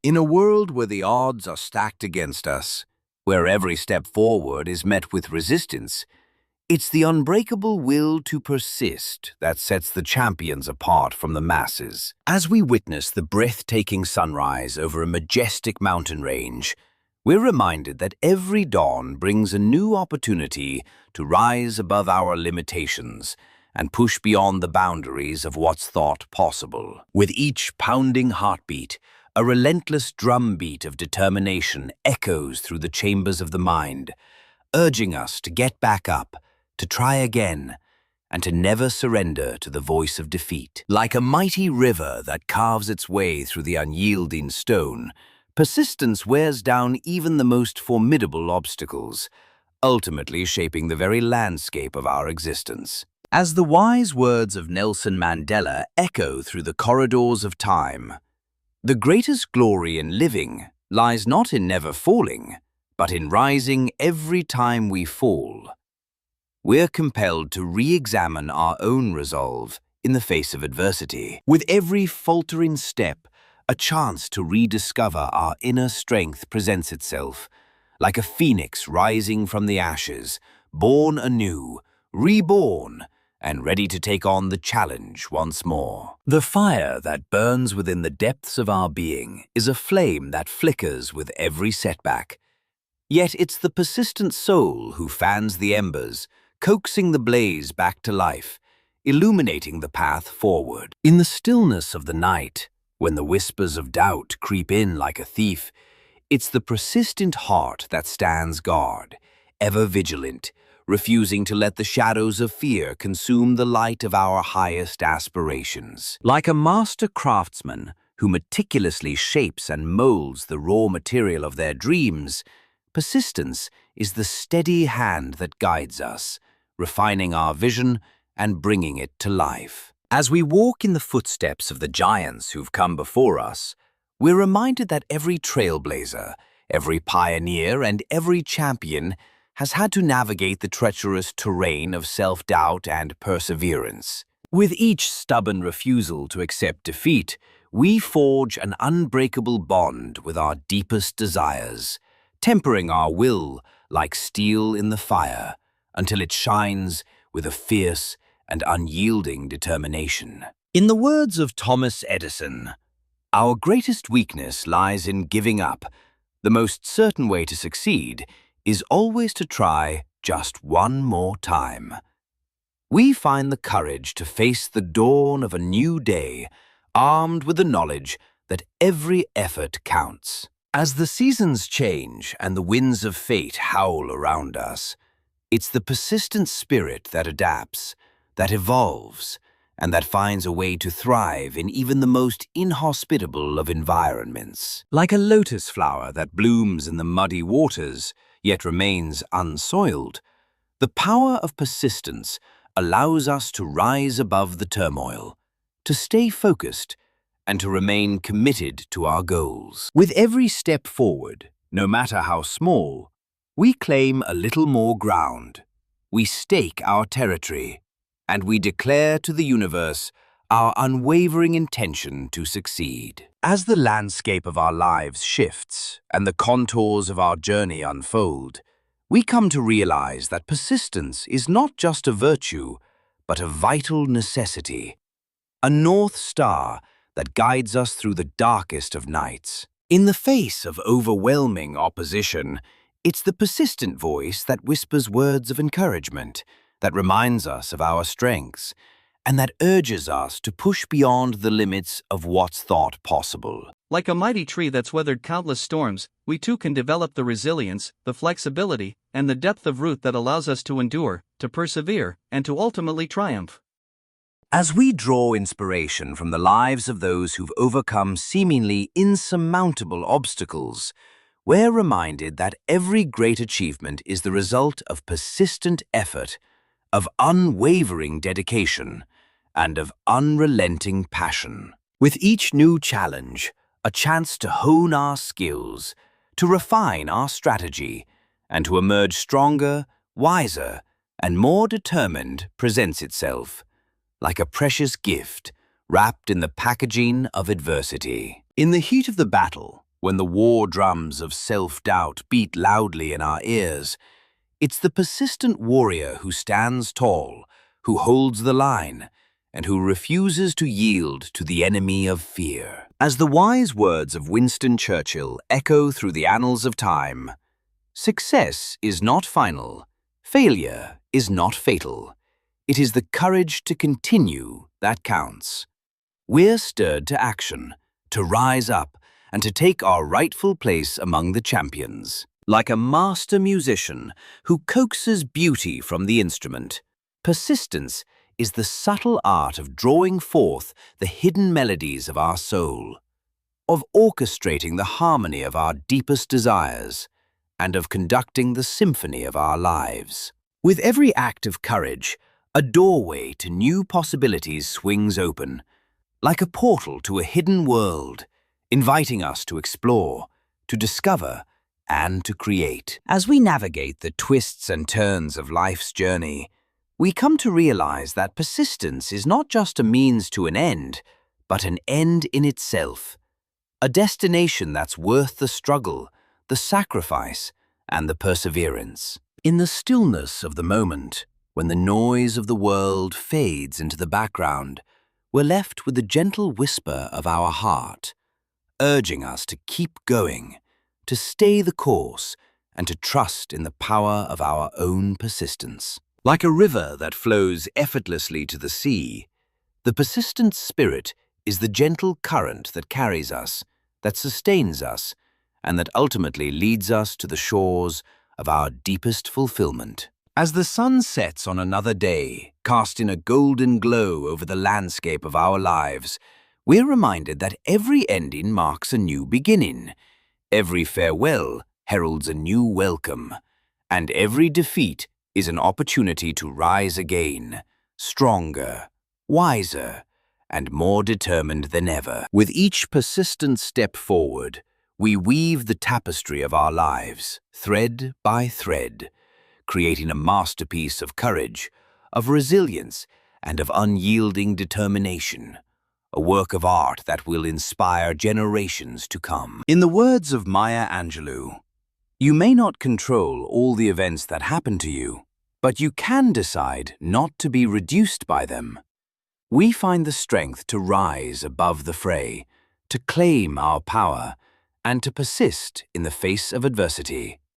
In a world where the odds are stacked against us, where every step forward is met with resistance, it's the unbreakable will to persist that sets the champions apart from the masses. As we witness the breathtaking sunrise over a majestic mountain range, we're reminded that every dawn brings a new opportunity to rise above our limitations and push beyond the boundaries of what's thought possible. With each pounding heartbeat, a relentless drumbeat of determination echoes through the chambers of the mind, urging us to get back up, to try again, and to never surrender to the voice of defeat. Like a mighty river that carves its way through the unyielding stone, persistence wears down even the most formidable obstacles, ultimately shaping the very landscape of our existence. As the wise words of Nelson Mandela echo through the corridors of time, the greatest glory in living lies not in never falling, but in rising every time we fall. We're compelled to re-examine our own resolve in the face of adversity. With every faltering step, a chance to rediscover our inner strength presents itself, like a phoenix rising from the ashes, born anew, reborn, and ready to take on the challenge once more. The fire that burns within the depths of our being is a flame that flickers with every setback. Yet it's the persistent soul who fans the embers, coaxing the blaze back to life, illuminating the path forward. In the stillness of the night, when the whispers of doubt creep in like a thief, it's the persistent heart that stands guard, ever vigilant, refusing to let the shadows of fear consume the light of our highest aspirations. Like a master craftsman who meticulously shapes and molds the raw material of their dreams, persistence is the steady hand that guides us, refining our vision and bringing it to life. As we walk in the footsteps of the giants who've come before us, we're reminded that every trailblazer, every pioneer, and every champion has had to navigate the treacherous terrain of self-doubt and perseverance. With each stubborn refusal to accept defeat, we forge an unbreakable bond with our deepest desires, tempering our will like steel in the fire, until it shines with a fierce and unyielding determination. In the words of Thomas Edison, "Our greatest weakness lies in giving up. The most certain way to succeed is always to try just one more time." We find the courage to face the dawn of a new day, armed with the knowledge that every effort counts. As the seasons change and the winds of fate howl around us, it's the persistent spirit that adapts, that evolves, and that finds a way to thrive in even the most inhospitable of environments. Like a lotus flower that blooms in the muddy waters, yet remains unsoiled, the power of persistence allows us to rise above the turmoil, to stay focused, and to remain committed to our goals. With every step forward, no matter how small, we claim a little more ground. We stake our territory, and we declare to the universe our unwavering intention to succeed. As the landscape of our lives shifts and the contours of our journey unfold, we come to realize that persistence is not just a virtue, but a vital necessity, a North Star that guides us through the darkest of nights. In the face of overwhelming opposition, it's the persistent voice that whispers words of encouragement, that reminds us of our strengths, and that urges us to push beyond the limits of what's thought possible. Like a mighty tree that's weathered countless storms, we too can develop the resilience, the flexibility, and the depth of root that allows us to endure, to persevere, and to ultimately triumph. As we draw inspiration from the lives of those who've overcome seemingly insurmountable obstacles, we're reminded that every great achievement is the result of persistent effort, of unwavering dedication, and of unrelenting passion. With each new challenge, a chance to hone our skills, to refine our strategy, and to emerge stronger, wiser, and more determined presents itself, like a precious gift wrapped in the packaging of adversity. In the heat of the battle, when the war drums of self-doubt beat loudly in our ears, it's the persistent warrior who stands tall, who holds the line, and who refuses to yield to the enemy of fear. As the wise words of Winston Churchill echo through the annals of time, success is not final, failure is not fatal. It is the courage to continue that counts. We're stirred to action, to rise up, and to take our rightful place among the champions. Like a master musician who coaxes beauty from the instrument, persistence is the subtle art of drawing forth the hidden melodies of our soul, of orchestrating the harmony of our deepest desires, and of conducting the symphony of our lives. With every act of courage, a doorway to new possibilities swings open, like a portal to a hidden world, inviting us to explore, to discover, and to create. As we navigate the twists and turns of life's journey, we come to realize that persistence is not just a means to an end, but an end in itself, a destination that's worth the struggle, the sacrifice, and the perseverance. In the stillness of the moment, when the noise of the world fades into the background, we're left with the gentle whisper of our heart, urging us to keep going, to stay the course, and to trust in the power of our own persistence. Like a river that flows effortlessly to the sea, the persistent spirit is the gentle current that carries us, that sustains us, and that ultimately leads us to the shores of our deepest fulfillment. As the sun sets on another day, casting a golden glow over the landscape of our lives, we're reminded that every ending marks a new beginning, every farewell heralds a new welcome, and every defeat is an opportunity to rise again, stronger, wiser, and more determined than ever. With each persistent step forward, we weave the tapestry of our lives, thread by thread, creating a masterpiece of courage, of resilience, and of unyielding determination, a work of art that will inspire generations to come. In the words of Maya Angelou, you may not control all the events that happen to you, but you can decide not to be reduced by them. We find the strength to rise above the fray, to claim our power, and to persist in the face of adversity.